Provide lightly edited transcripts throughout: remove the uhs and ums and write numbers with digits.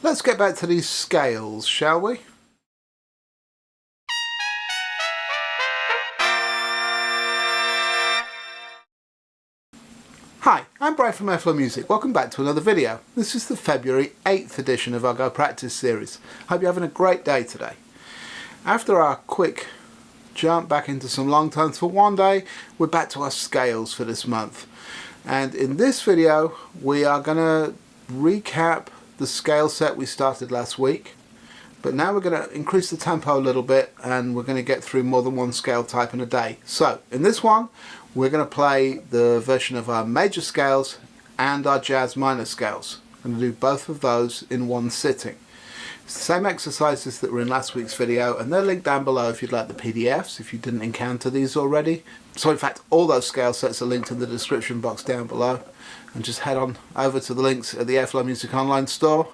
Let's get back to these scales, shall we? Hi, I'm Bryan from Airflow Music. Welcome back to another video. This is the February 8th edition of our Go Practice series. Hope you're having a great day today. After our quick jump back into some long tones for one day, we're back to our scales for this month. And in this video, we are going to recap the scale set we started last week. But now we're going to increase the tempo a little bit, and we're going to get through more than one scale type in a day. So in this one, we're going to play the version of our major scales and our jazz minor scales. I'm going to do both of those in one sitting. It's the same exercises that were in last week's video, and they're linked down below if you'd like the PDFs, if you didn't encounter these already. So in fact, all those scale sets are linked in the description box down below. And just head on over to the links at the Airflow Music online store,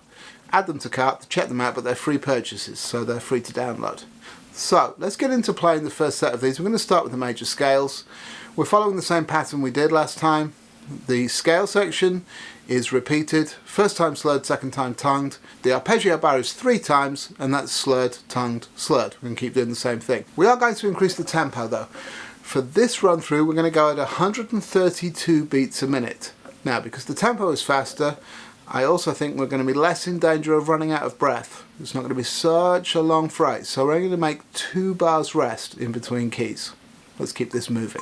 add them to cart, check them out, but they're free purchases, so they're free to download. So let's get into playing the first set of these. We're going to start with the major scales. We're following the same pattern we did last time. The scale section is repeated, first time slurred, second time tongued. The arpeggio bar is 3 times, and that's slurred, tongued, slurred. We're going to keep doing the same thing. We are going to increase the tempo though. For this run through, we're going to go at 132 beats a minute. Now, because the tempo is faster, I also think we're going to be less in danger of running out of breath. It's not going to be such a long phrase, so we're going to make 2 bars rest in between keys. Let's keep this moving.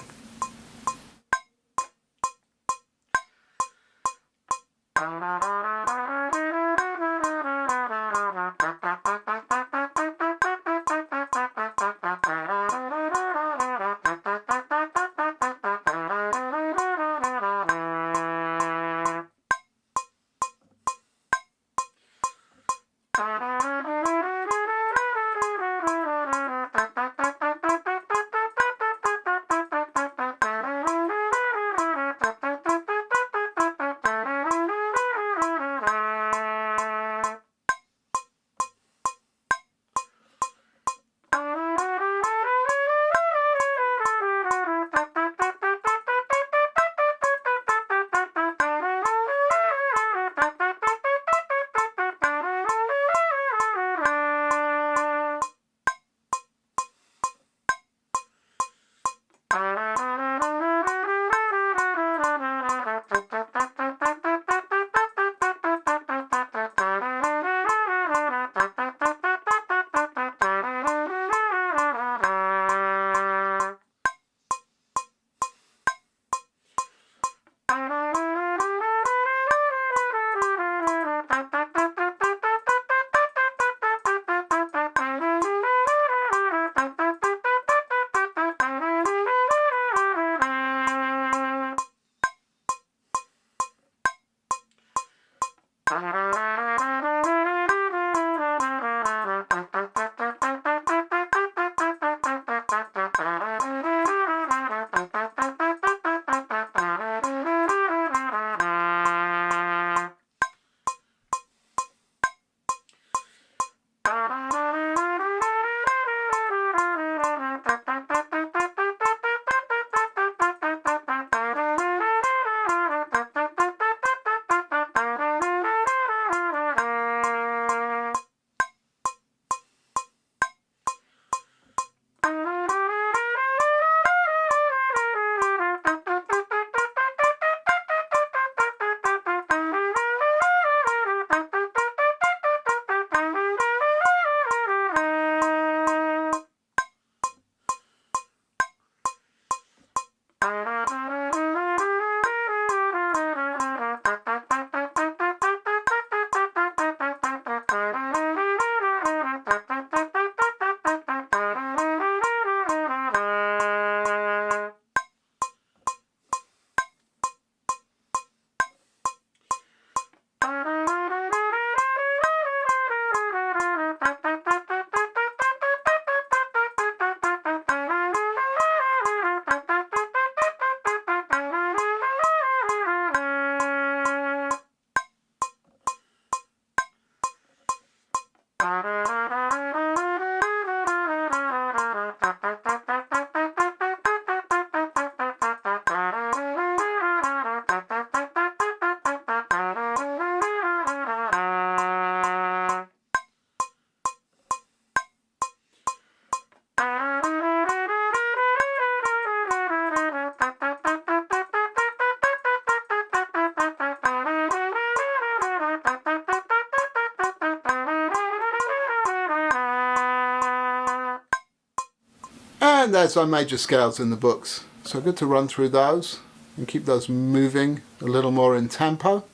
And there's our major scales in the books. So good to run through those and keep those moving a little more in tempo.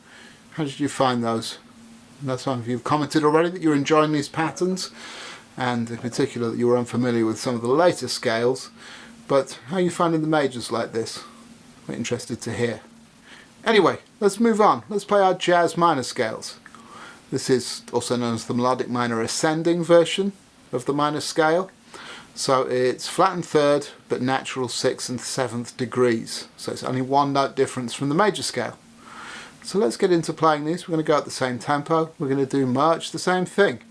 How did you find those? I know some of you have commented already that you're enjoying these patterns, and in particular that you were unfamiliar with some of the later scales. But how are you finding the majors like this? I'm interested to hear. Anyway, let's move on. Let's play our jazz minor scales. This is also known as the melodic minor ascending version of the minor scale. So it's flattened third but natural 6th and 7th degrees. So it's only one note difference from the major scale. So let's get into playing these. We're going to go at the same tempo. We're going to do march, the same thing.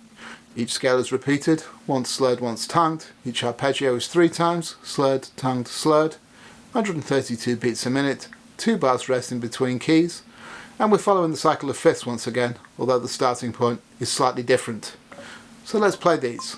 Each scale is repeated, once slurred, once tongued. Each arpeggio is 3 times, slurred, tongued, slurred. 132 beats a minute, 2 bars rest in between keys. And we're following the cycle of fifths once again, although the starting point is slightly different. So let's play these.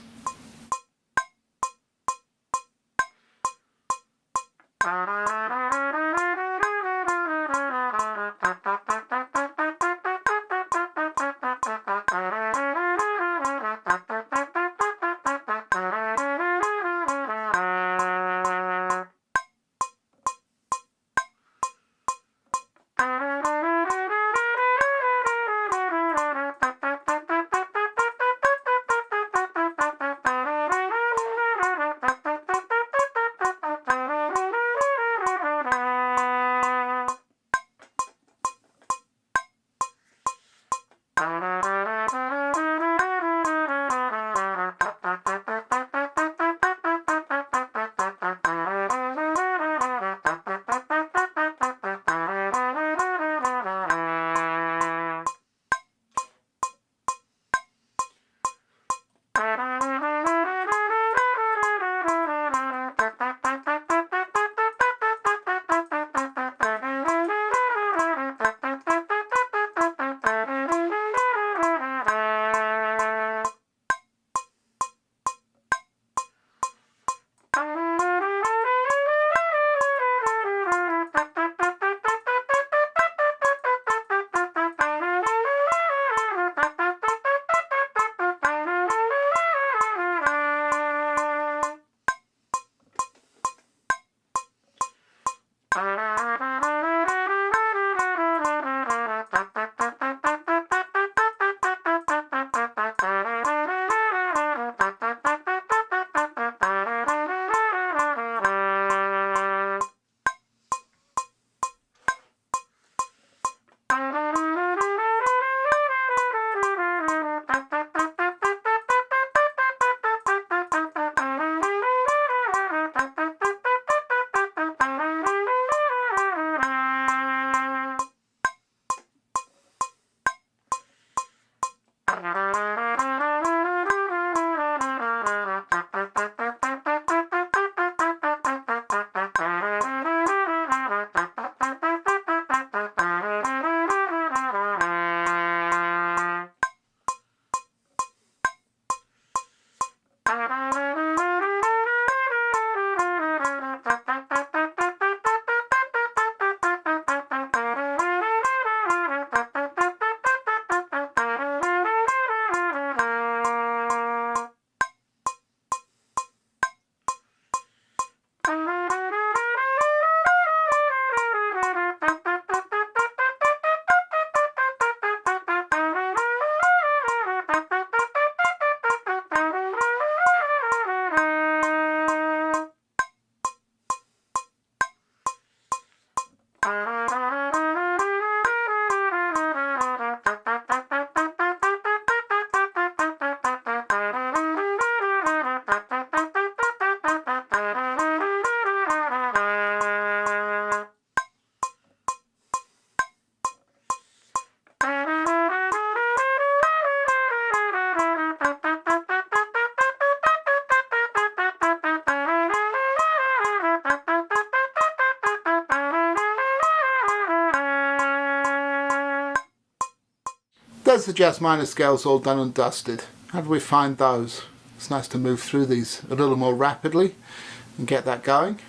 There's the jazz minor scales all done and dusted. How do we find those? It's nice to move through these a little more rapidly and get that going.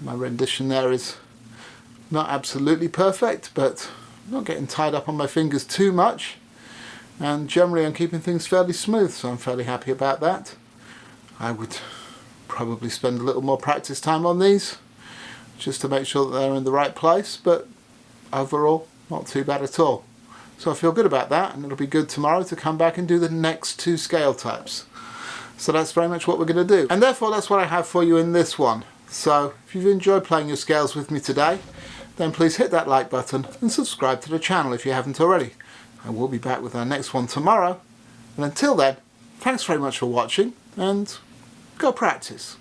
My rendition there is not absolutely perfect, but I'm not getting tied up on my fingers too much, and generally I'm keeping things fairly smooth, so I'm fairly happy about that. I would probably spend a little more practice time on these just to make sure that they're in the right place, but overall not too bad at all. So I feel good about that, and it'll be good tomorrow to come back and do the next 2 scale types. So that's very much what we're going to do, and therefore that's what I have for you in this one. So if you've enjoyed playing your scales with me today, then please hit that like button and subscribe to the channel if you haven't already. And we'll be back with our next one tomorrow, and until then, thanks very much for watching, and go practice.